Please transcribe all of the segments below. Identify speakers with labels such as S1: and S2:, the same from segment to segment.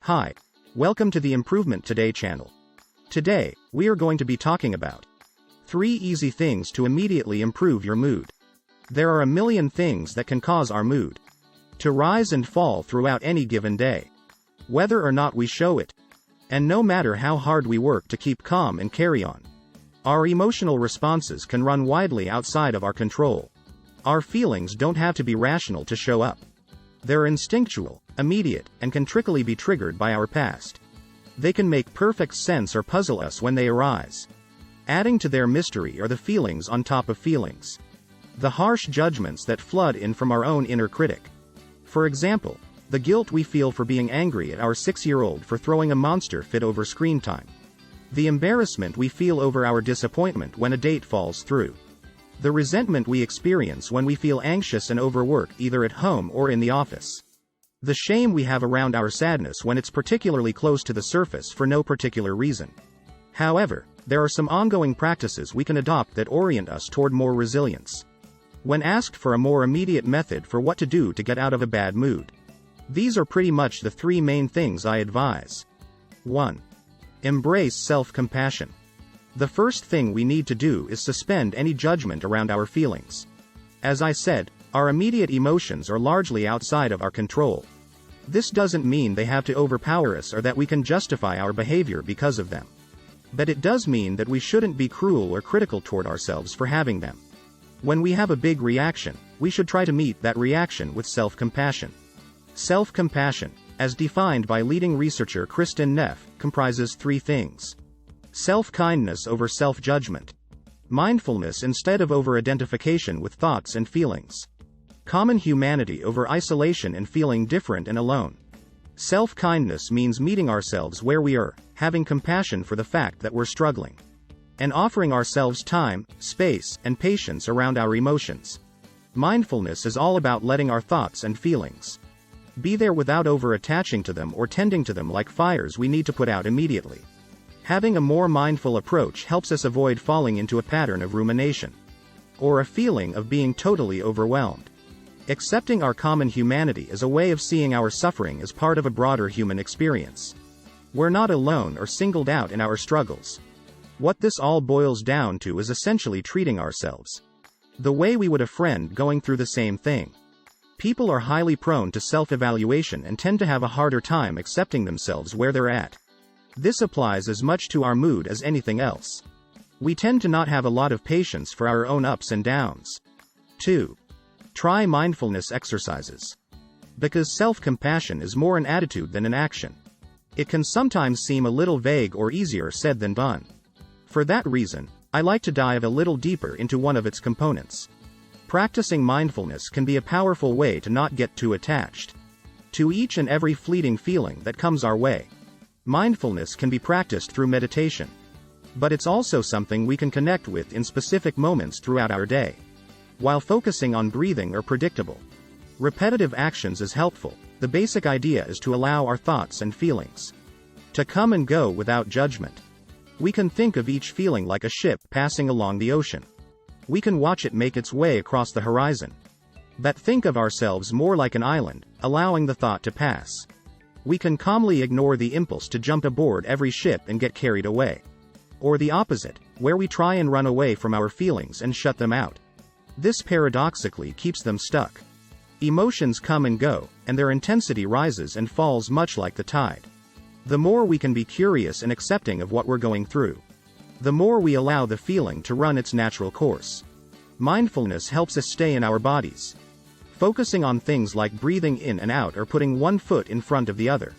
S1: Hi. Welcome to the Improvement Today channel. Today, we are going to be talking about 3 easy things to immediately improve your mood. There are a million things that can cause our mood to rise and fall throughout any given day, whether or not we show it. And no matter how hard we work to keep calm and carry on, our emotional responses can run widely outside of our control. Our feelings don't have to be rational to show up. They're instinctual, immediate, and can trickily be triggered by our past. They can make perfect sense or puzzle us when they arise. Adding to their mystery are the feelings on top of feelings. The harsh judgments that flood in from our own inner critic. For example, the guilt we feel for being angry at our 6-year-old for throwing a monster fit over screen time. The embarrassment we feel over our disappointment when a date falls through. The resentment we experience when we feel anxious and overworked either at home or in the office. The shame we have around our sadness when it's particularly close to the surface for no particular reason. However, there are some ongoing practices we can adopt that orient us toward more resilience. When asked for a more immediate method for what to do to get out of a bad mood, these are pretty much the 3 main things I advise. 1. Embrace self-compassion. The first thing we need to do is suspend any judgment around our feelings. As I said, our immediate emotions are largely outside of our control. This doesn't mean they have to overpower us or that we can justify our behavior because of them. But it does mean that we shouldn't be cruel or critical toward ourselves for having them. When we have a big reaction, we should try to meet that reaction with self-compassion. Self-compassion, as defined by leading researcher Kristin Neff, comprises 3 things. Self-kindness over self-judgment. Mindfulness instead of over-identification with thoughts and feelings. Common humanity over isolation and feeling different and alone. Self-kindness means meeting ourselves where we are, having compassion for the fact that we're struggling, and offering ourselves time, space, and patience around our emotions. Mindfulness is all about letting our thoughts and feelings be there without over-attaching to them or tending to them like fires we need to put out immediately. Having a more mindful approach helps us avoid falling into a pattern of rumination, or a feeling of being totally overwhelmed. Accepting our common humanity is a way of seeing our suffering as part of a broader human experience. We're not alone or singled out in our struggles. What this all boils down to is essentially treating ourselves the way we would a friend going through the same thing. People are highly prone to self-evaluation and tend to have a harder time accepting themselves where they're at. This applies as much to our mood as anything else. We tend to not have a lot of patience for our own ups and downs. 2. Try mindfulness exercises. Because self-compassion is more an attitude than an action, it can sometimes seem a little vague or easier said than done. For that reason, I like to dive a little deeper into one of its components. Practicing mindfulness can be a powerful way to not get too attached to each and every fleeting feeling that comes our way. Mindfulness can be practiced through meditation, but it's also something we can connect with in specific moments throughout our day. While focusing on breathing or predictable, repetitive actions is helpful, the basic idea is to allow our thoughts and feelings to come and go without judgment. We can think of each feeling like a ship passing along the ocean. We can watch it make its way across the horizon. But think of ourselves more like an island, allowing the thought to pass. We can calmly ignore the impulse to jump aboard every ship and get carried away. Or the opposite, where we try and run away from our feelings and shut them out. This paradoxically keeps them stuck. Emotions come and go, and their intensity rises and falls much like the tide. The more we can be curious and accepting of what we're going through, the more we allow the feeling to run its natural course. Mindfulness helps us stay in our bodies, focusing on things like breathing in and out or putting one foot in front of the other.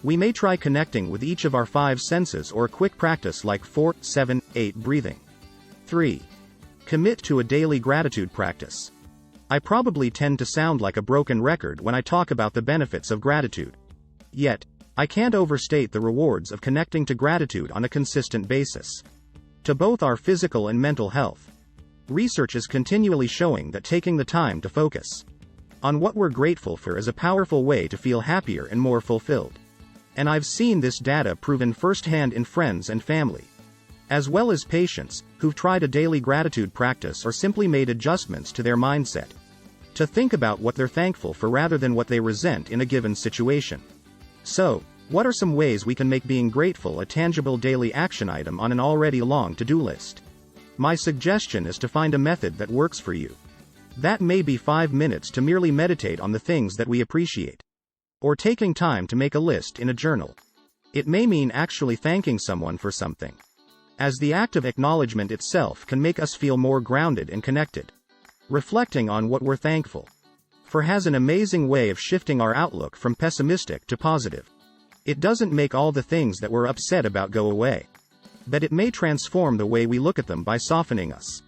S1: We may try connecting with each of our 5 senses or a quick practice like 4, 7, 8 breathing. 3. Commit to a daily gratitude practice. I probably tend to sound like a broken record when I talk about the benefits of gratitude. Yet, I can't overstate the rewards of connecting to gratitude on a consistent basis to both our physical and mental health. Research is continually showing that taking the time to focus on what we're grateful for is a powerful way to feel happier and more fulfilled. And I've seen this data proven firsthand in friends and family, as well as patients, who've tried a daily gratitude practice or simply made adjustments to their mindset to think about what they're thankful for rather than what they resent in a given situation. So, What are some ways we can make being grateful a tangible daily action item on an already long to-do list? My suggestion is to find a method that works for you. That may be 5 minutes to merely meditate on the things that we appreciate. Or taking time to make a list in a journal. It may mean actually thanking someone for something, as the act of acknowledgement itself can make us feel more grounded and connected. Reflecting on what we're thankful for has an amazing way of shifting our outlook from pessimistic to positive. It doesn't make all the things that we're upset about go away, but it may transform the way we look at them by softening us,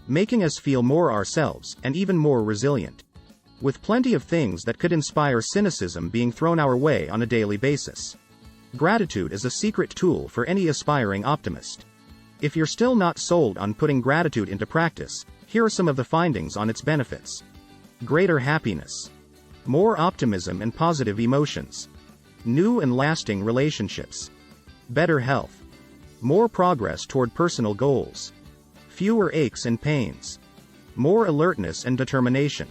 S1: making us feel more ourselves and even more resilient. With plenty of things that could inspire cynicism being thrown our way on a daily basis, gratitude is a secret tool for any aspiring optimist. If you're still not sold on putting gratitude into practice, here are some of the findings on its benefits. Greater happiness, more optimism and positive emotions, new and lasting relationships, better health, more progress toward personal goals, fewer aches and pains, more alertness and determination,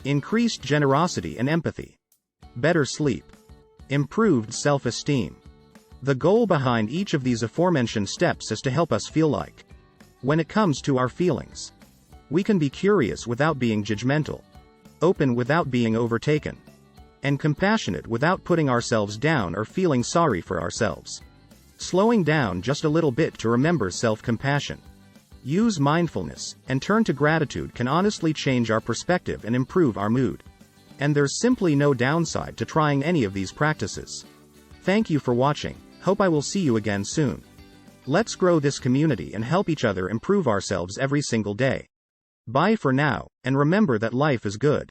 S1: increased generosity and empathy, better sleep, improved self-esteem. The goal behind each of these aforementioned steps is to help us feel like, when it comes to our feelings, we can be curious without being judgmental, open without being overtaken, and compassionate without putting ourselves down or feeling sorry for ourselves. Slowing down just a little bit to remember self-compassion, use mindfulness, and turn to gratitude can honestly change our perspective and improve our mood. And there's simply no downside to trying any of these practices. Thank you for watching. Hope I will see you again soon. Let's grow this community and help each other improve ourselves every single day. Bye for now, and remember that life is good.